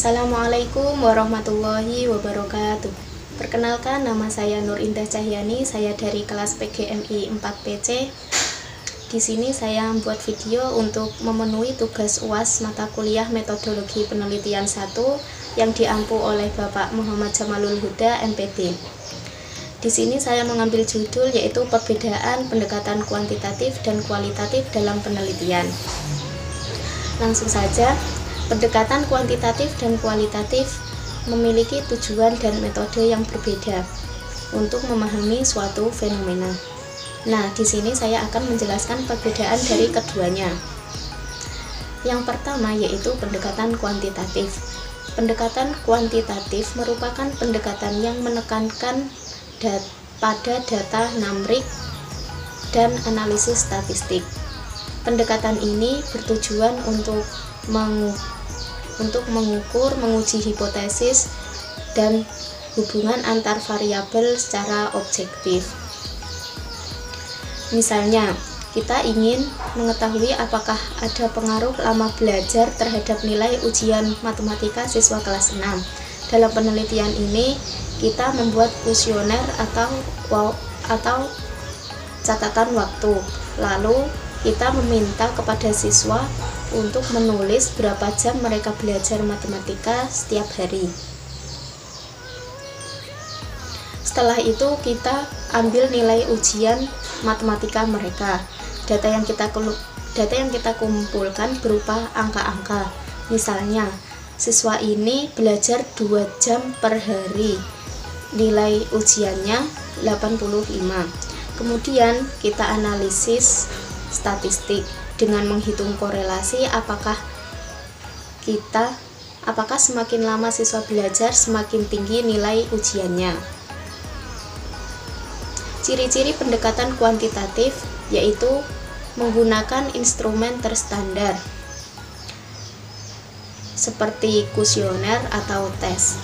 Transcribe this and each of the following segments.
Assalamualaikum warahmatullahi wabarakatuh. Perkenalkan, nama saya Nur Indah Cahyani, saya dari kelas PGMI 4PC. Di sini saya membuat video untuk memenuhi tugas UAS mata kuliah Metodologi Penelitian 1 yang diampu oleh Bapak Muhammad Jamalul Huda, MPD. Di sini saya mengambil judul yaitu perbedaan pendekatan kuantitatif dan kualitatif dalam penelitian. Langsung saja. Pendekatan kuantitatif dan kualitatif memiliki tujuan dan metode yang berbeda untuk memahami suatu fenomena. Nah, di sini saya akan menjelaskan perbedaan dari keduanya. Yang pertama yaitu pendekatan kuantitatif. Pendekatan kuantitatif merupakan pendekatan yang menekankan pada data numerik dan analisis statistik. Pendekatan ini bertujuan untuk mengukur, menguji hipotesis dan hubungan antar variabel secara objektif. Misalnya, kita ingin mengetahui apakah ada pengaruh lama belajar terhadap nilai ujian matematika siswa kelas 6. Dalam penelitian ini, kita membuat kuesioner atau catatan waktu. Lalu, kita meminta kepada siswa untuk menulis berapa jam mereka belajar matematika setiap hari. Setelah itu kita ambil nilai ujian matematika mereka. Data yang kita kumpulkan berupa angka-angka. Misalnya, siswa ini belajar 2 jam per hari. Nilai ujiannya 85. Kemudian kita analisis statistik dengan menghitung korelasi apakah semakin lama siswa belajar semakin tinggi nilai ujiannya. Ciri-ciri pendekatan kuantitatif yaitu menggunakan instrumen terstandar seperti kuesioner atau tes.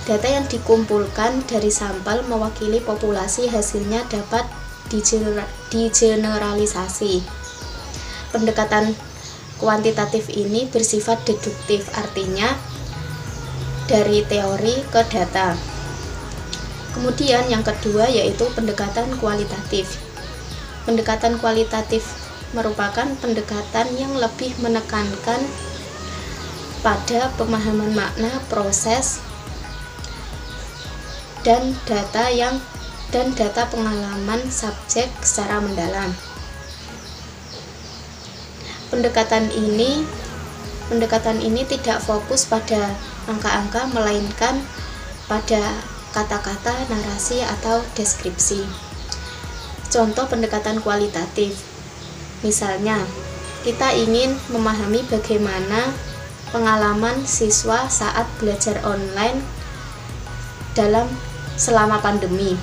Data yang dikumpulkan dari sampel mewakili populasi, hasilnya dapat digeneralisasi. Pendekatan kuantitatif ini bersifat deduktif, artinya dari teori ke data. Kemudian yang kedua yaitu pendekatan kualitatif. Pendekatan kualitatif merupakan pendekatan yang lebih menekankan pada pemahaman makna, proses, dan data pengalaman subjek secara mendalam. Pendekatan ini tidak fokus pada angka-angka melainkan pada kata-kata, narasi atau deskripsi. Contoh pendekatan kualitatif. Misalnya, kita ingin memahami bagaimana pengalaman siswa saat belajar online selama pandemi.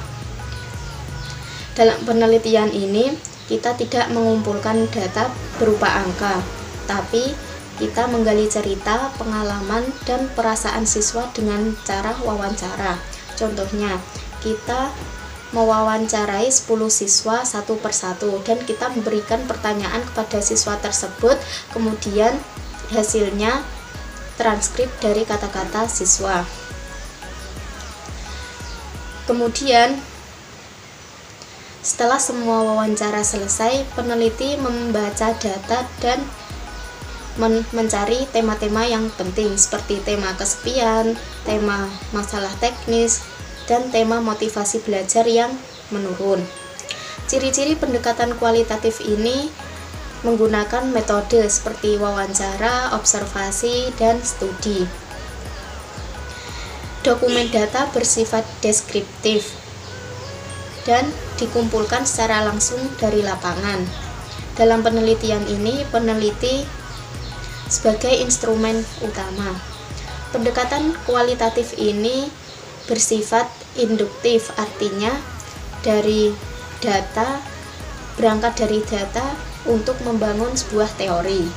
Dalam penelitian ini, kita tidak mengumpulkan data berupa angka, tapi kita menggali cerita, pengalaman, dan perasaan siswa dengan cara wawancara. Contohnya, kita mewawancarai 10 siswa satu persatu dan kita memberikan pertanyaan kepada siswa tersebut, kemudian hasilnya transkrip dari kata-kata siswa. Kemudian setelah semua wawancara selesai, peneliti membaca data dan mencari tema-tema yang penting seperti tema kesepian, tema masalah teknis, dan tema motivasi belajar yang menurun. Ciri-ciri pendekatan kualitatif ini menggunakan metode seperti wawancara, observasi, dan studi. Dokumen data bersifat deskriptif dan dikumpulkan secara langsung dari lapangan. Dalam penelitian ini, peneliti sebagai instrumen utama. Pendekatan kualitatif ini bersifat induktif, artinya berangkat dari data untuk membangun sebuah teori.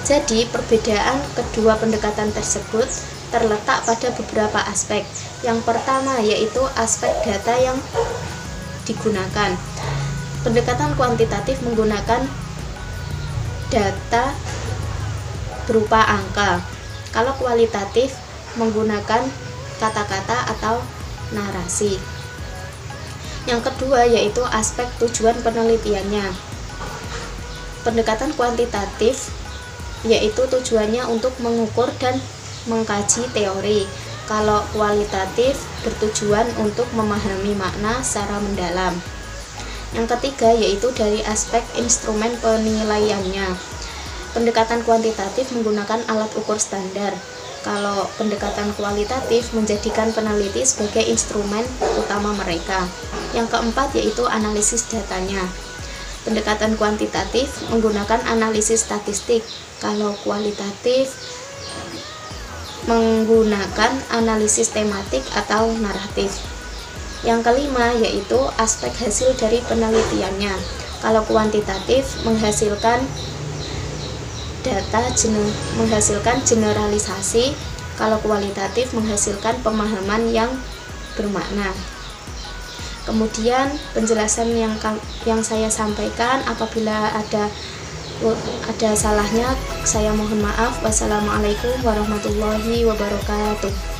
Jadi, perbedaan kedua pendekatan tersebut terletak pada beberapa aspek. Yang pertama yaitu aspek data yang digunakan. Pendekatan kuantitatif menggunakan data berupa angka. Kalau kualitatif menggunakan kata-kata atau narasi. Yang kedua yaitu aspek tujuan penelitiannya. Pendekatan kuantitatif yaitu tujuannya untuk mengukur dan mengkaji teori. Kalau kualitatif bertujuan untuk memahami makna secara mendalam. Yang ketiga yaitu dari aspek instrumen penilaiannya. Pendekatan kuantitatif menggunakan alat ukur standar. Kalau pendekatan kualitatif menjadikan peneliti sebagai instrumen utama mereka. Yang keempat yaitu analisis datanya. Pendekatan kuantitatif menggunakan analisis statistik. Kalau kualitatif menggunakan analisis tematik atau naratif. Yang kelima yaitu aspek hasil dari penelitiannya. Kalau kuantitatif menghasilkan data, menghasilkan generalisasi. Kalau kualitatif menghasilkan pemahaman yang bermakna. Kemudian penjelasan yang saya sampaikan, apabila ada salahnya saya mohon maaf. Wassalamualaikum warahmatullahi wabarakatuh.